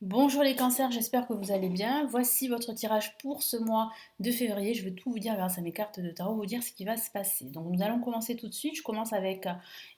Bonjour les cancers, j'espère que vous allez bien. Voici votre tirage pour ce mois de février. Je vais tout vous dire grâce à mes cartes de tarot, vous dire ce qui va se passer. Donc nous allons commencer tout de suite. Je commence avec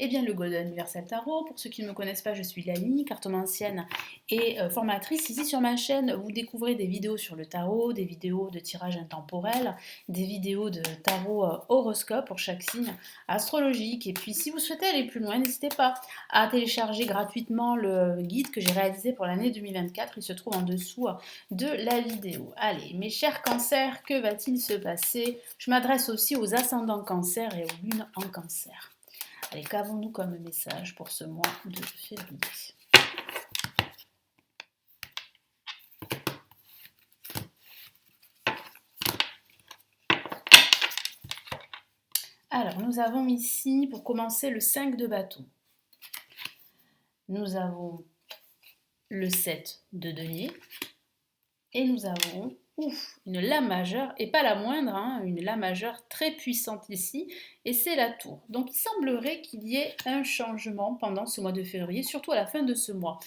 le Golden Universal Tarot. Pour ceux qui ne me connaissent pas, je suis Lali, cartomancienne et formatrice. Ici sur ma chaîne, vous découvrez des vidéos sur le tarot, des vidéos de tirage intemporel, des vidéos de tarot horoscope pour chaque signe astrologique. Et puis si vous souhaitez aller plus loin, n'hésitez pas à télécharger gratuitement le guide que j'ai réalisé pour l'année 2024. Il se trouve en dessous de la vidéo. Allez, mes chers cancers, que va-t-il se passer? Je m'adresse aussi aux ascendants cancer et aux lunes en cancer. Allez, qu'avons-nous comme message pour ce mois de février? Alors, nous avons ici, pour commencer, le 5 de bâton. Nous avons le 7 de denier. Et nous avons une La majeure, et pas la moindre, une La majeure très puissante ici, et c'est la tour. Donc il semblerait qu'il y ait un changement pendant ce mois de février, surtout à la fin de ce mois.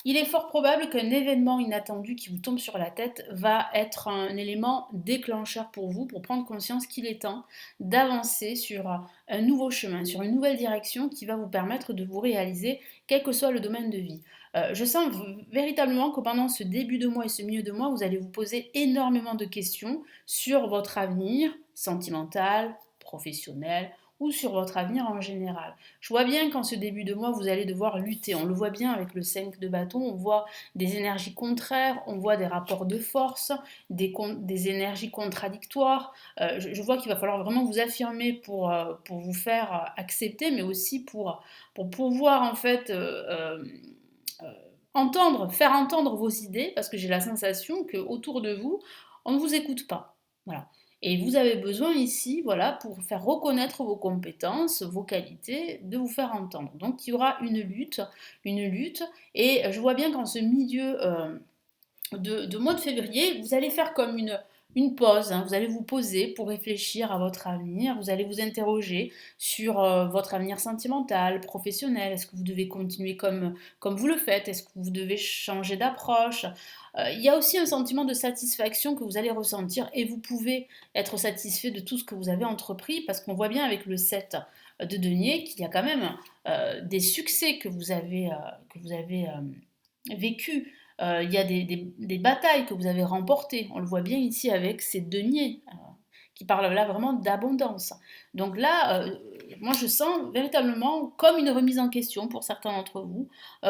Il est fort probable qu'un événement inattendu qui vous tombe sur la tête va être un élément déclencheur pour vous, pour prendre conscience qu'il est temps d'avancer sur un nouveau chemin, sur une nouvelle direction qui va vous permettre de vous réaliser, quel que soit le domaine de vie. Je sens véritablement que pendant ce début de mois et ce milieu de mois, vous allez vous poser énormément de questions sur votre avenir sentimental, professionnel, ou sur votre avenir en général. Je vois bien qu'en ce début de mois, vous allez devoir lutter. On le voit bien avec le 5 de bâton, on voit des énergies contraires, on voit des rapports de force, des énergies contradictoires. Je vois qu'il va falloir vraiment vous affirmer pour vous faire accepter, mais aussi pour pouvoir en fait faire entendre vos idées, parce que j'ai la sensation qu'autour de vous, on ne vous écoute pas. Voilà. Et vous avez besoin ici, voilà, pour faire reconnaître vos compétences, vos qualités, de vous faire entendre. Donc il y aura une lutte, et je vois bien qu'en ce milieu de mois de février, vous allez faire comme une pause, vous allez vous poser pour réfléchir à votre avenir, vous allez vous interroger sur votre avenir sentimental, professionnel, est-ce que vous devez continuer comme vous le faites, est-ce que vous devez changer d'approche. Il y a aussi un sentiment de satisfaction que vous allez ressentir, et vous pouvez être satisfait de tout ce que vous avez entrepris, parce qu'on voit bien avec le 7 de denier qu'il y a quand même des succès que vous avez vécus. Il y a des batailles que vous avez remportées. On le voit bien ici avec ces deniers qui parlent là vraiment d'abondance. Donc là, moi je sens véritablement comme une remise en question pour certains d'entre vous,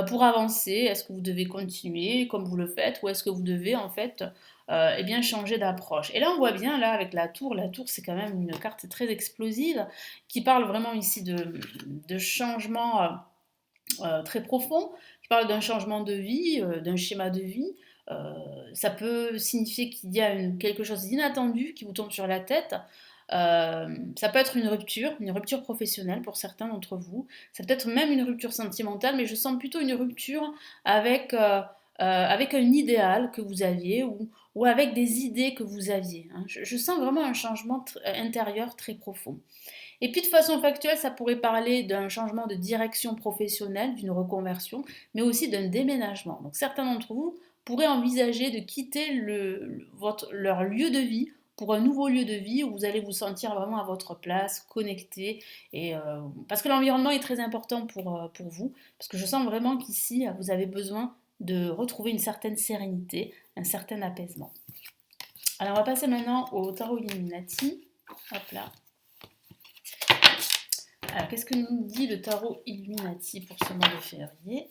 pour avancer. Est-ce que vous devez continuer comme vous le faites, ou est-ce que vous devez en fait changer d'approche? Et là on voit bien là avec la tour c'est quand même une carte très explosive qui parle vraiment ici de changement très profond, qui parle d'un changement de vie, d'un schéma de vie. Ça peut signifier qu'il y a quelque chose d'inattendu qui vous tombe sur la tête. Ça peut être une rupture professionnelle pour certains d'entre vous. Ça peut être même une rupture sentimentale, mais je sens plutôt une rupture avec un idéal que vous aviez, ou avec des idées que vous aviez, hein. Je sens vraiment un changement intérieur très profond. Et puis de façon factuelle, ça pourrait parler d'un changement de direction professionnelle, d'une reconversion, mais aussi d'un déménagement. Donc certains d'entre vous pourraient envisager de quitter leur lieu de vie pour un nouveau lieu de vie où vous allez vous sentir vraiment à votre place, connecté, parce que l'environnement est très important pour vous, parce que je sens vraiment qu'ici, vous avez besoin de retrouver une certaine sérénité, un certain apaisement. Alors on va passer maintenant au tarot Illuminati. Hop là. Alors, qu'est-ce que nous dit le tarot Illuminati pour ce mois de février?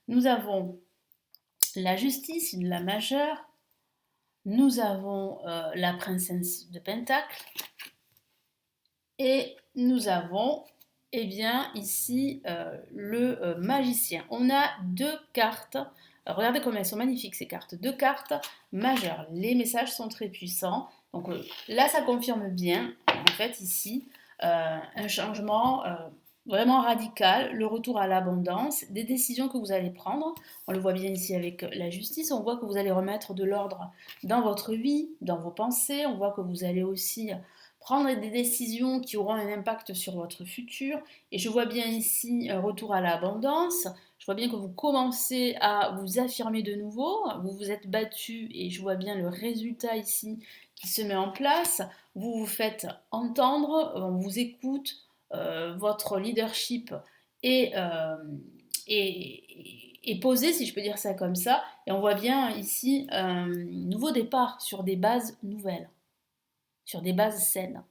Nous avons la justice, la majeure. Nous avons la princesse de Pentacle. Et nous avons, ici, le magicien. On a deux cartes Regardez comme elles sont magnifiques ces cartes. Deux cartes majeures. Les messages sont très puissants. Donc là, ça confirme bien, en fait, ici, un changement vraiment radical, le retour à l'abondance, des décisions que vous allez prendre. On le voit bien ici avec la justice. On voit que vous allez remettre de l'ordre dans votre vie, dans vos pensées. On voit que vous allez aussi prendre des décisions qui auront un impact sur votre futur. Et je vois bien ici un retour à l'abondance. Je vois bien que vous commencez à vous affirmer de nouveau. Vous vous êtes battu et je vois bien le résultat ici qui se met en place. Vous vous faites entendre, on vous écoute, votre leadership est, est posé, si je peux dire ça comme ça. Et on voit bien ici un nouveau départ sur des bases nouvelles, sur des bases saines.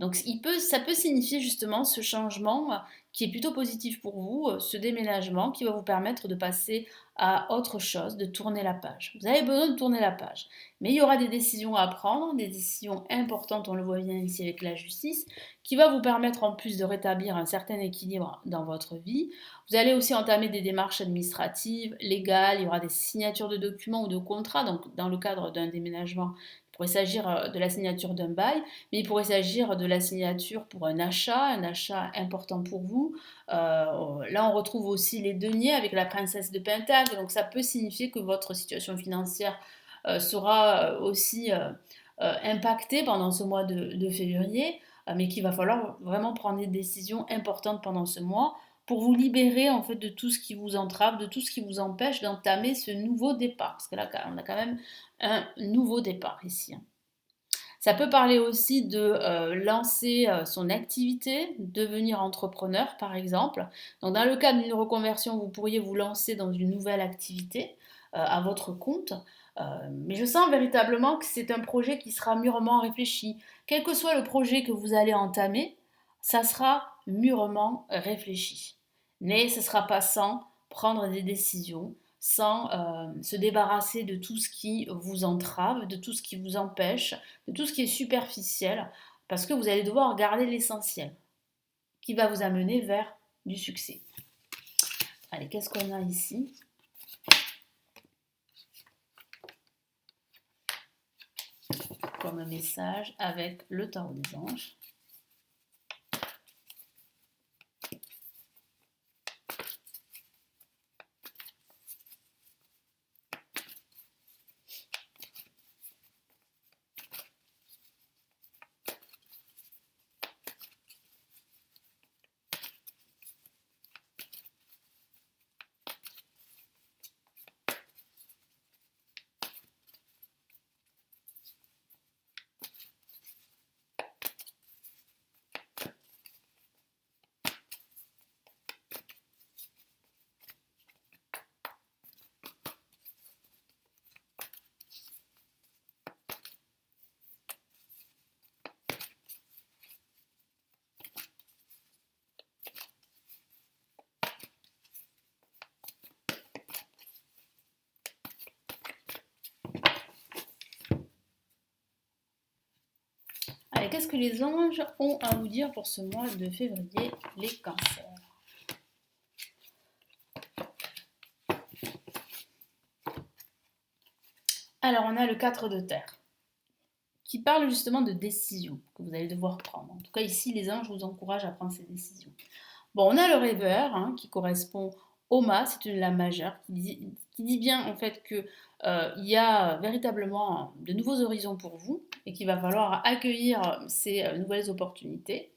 Donc ça peut signifier justement ce changement qui est plutôt positif pour vous, ce déménagement qui va vous permettre de passer à autre chose, de tourner la page. Vous avez besoin de tourner la page, mais il y aura des décisions à prendre, des décisions importantes, on le voit bien ici avec la justice, qui va vous permettre en plus de rétablir un certain équilibre dans votre vie. Vous allez aussi entamer des démarches administratives, légales, il y aura des signatures de documents ou de contrats, donc dans le cadre d'un déménagement, il pourrait s'agir de la signature d'un bail, mais il pourrait s'agir de la signature pour un achat important pour vous. Là, on retrouve aussi les deniers avec la princesse de Pentacle, donc ça peut signifier que votre situation financière sera aussi impactée pendant ce mois de février, mais qu'il va falloir vraiment prendre des décisions importantes pendant ce mois pour vous libérer en fait de tout ce qui vous entrave, de tout ce qui vous empêche d'entamer ce nouveau départ. Parce que là, on a quand même un nouveau départ ici. Ça peut parler aussi de lancer son activité, devenir entrepreneur par exemple. Donc dans le cadre d'une reconversion, vous pourriez vous lancer dans une nouvelle activité à votre compte. Mais je sens véritablement que c'est un projet qui sera mûrement réfléchi. Quel que soit le projet que vous allez entamer, ça sera mûrement réfléchi. Mais ce ne sera pas sans prendre des décisions, sans se débarrasser de tout ce qui vous entrave, de tout ce qui vous empêche, de tout ce qui est superficiel, parce que vous allez devoir garder l'essentiel, qui va vous amener vers du succès. Allez, qu'est-ce qu'on a ici? Comme message avec le tarot des anges. Allez, qu'est-ce que les anges ont à vous dire pour ce mois de février, les cancers? Alors, on a le 4 de terre, qui parle justement de décisions que vous allez devoir prendre. En tout cas, ici, les anges vous encouragent à prendre ces décisions. Bon, on a le rêveur, qui correspond au mât, c'est une lame majeure, qui dit bien en fait que il y a véritablement de nouveaux horizons pour vous et qu'il va falloir accueillir ces nouvelles opportunités.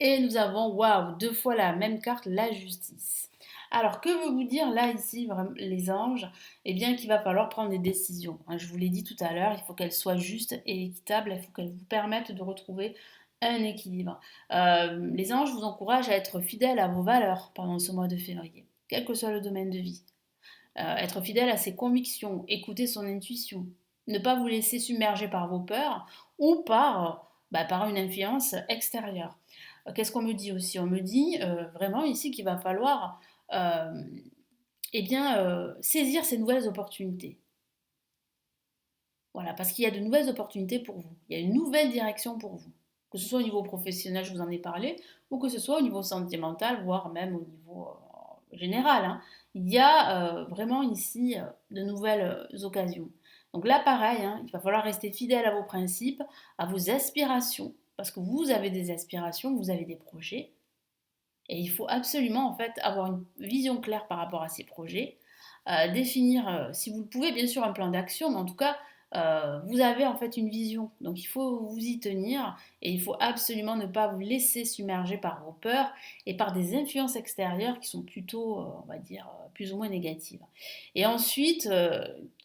Et nous avons, waouh, deux fois la même carte, la justice. Alors, que veut vous dire là, ici, les anges? Eh bien, qu'il va falloir prendre des décisions. Je vous l'ai dit tout à l'heure, il faut qu'elles soient justes et équitables, il faut qu'elles vous permettent de retrouver un équilibre. Les anges vous encouragent à être fidèles à vos valeurs pendant ce mois de février, quel que soit le domaine de vie. Être fidèle à ses convictions, écouter son intuition, ne pas vous laisser submerger par vos peurs ou par une influence extérieure. Qu'est-ce qu'on me dit aussi? On me dit vraiment ici qu'il va falloir saisir ces nouvelles opportunités. Voilà, parce qu'il y a de nouvelles opportunités pour vous. Il y a une nouvelle direction pour vous. Que ce soit au niveau professionnel, je vous en ai parlé, ou que ce soit au niveau sentimental, voire même au niveau général, hein, il y a vraiment ici de nouvelles occasions. Donc là, pareil, hein, il va falloir rester fidèle à vos principes, à vos aspirations, parce que vous avez des aspirations, vous avez des projets, et il faut absolument en fait avoir une vision claire par rapport à ces projets, définir, si vous le pouvez, bien sûr un plan d'action, mais en tout cas, vous avez en fait une vision. Donc il faut vous y tenir et il faut absolument ne pas vous laisser submerger par vos peurs et par des influences extérieures qui sont plutôt, on va dire, plus ou moins négatives. Et ensuite,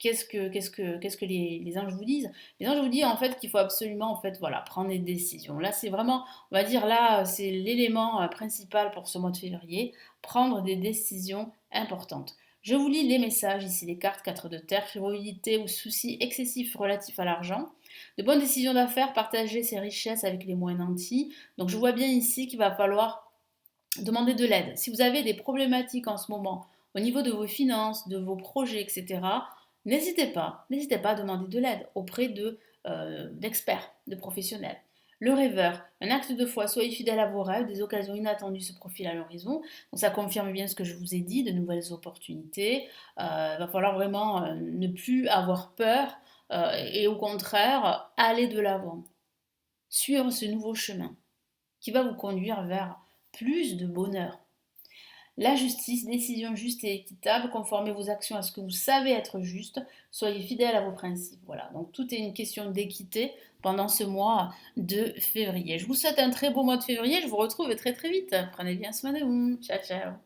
qu'est-ce que les anges vous disent? Les anges vous disent en fait qu'il faut absolument en fait, voilà, prendre des décisions. Là, c'est vraiment, on va dire là, c'est l'élément principal pour ce mois de février, prendre des décisions importantes. Je vous lis les messages ici, les cartes 4 de terre, frivolité ou soucis excessifs relatifs à l'argent. De bonnes décisions d'affaires, partager ses richesses avec les moins nantis. Donc je vois bien ici qu'il va falloir demander de l'aide. Si vous avez des problématiques en ce moment au niveau de vos finances, de vos projets, etc., n'hésitez pas à demander de l'aide auprès d'experts, de professionnels. Le rêveur, un acte de foi, soyez fidèle à vos rêves, des occasions inattendues se profilent à l'horizon. Donc ça confirme bien ce que je vous ai dit, de nouvelles opportunités. Il va falloir vraiment ne plus avoir peur et au contraire aller de l'avant, suivre ce nouveau chemin qui va vous conduire vers plus de bonheur. La justice, décision juste et équitable, conformez vos actions à ce que vous savez être juste, soyez fidèle à vos principes. Voilà, donc tout est une question d'équité pendant ce mois de février. Je vous souhaite un très beau mois de février, je vous retrouve très très vite. Prenez bien soin de vous. Ciao ciao.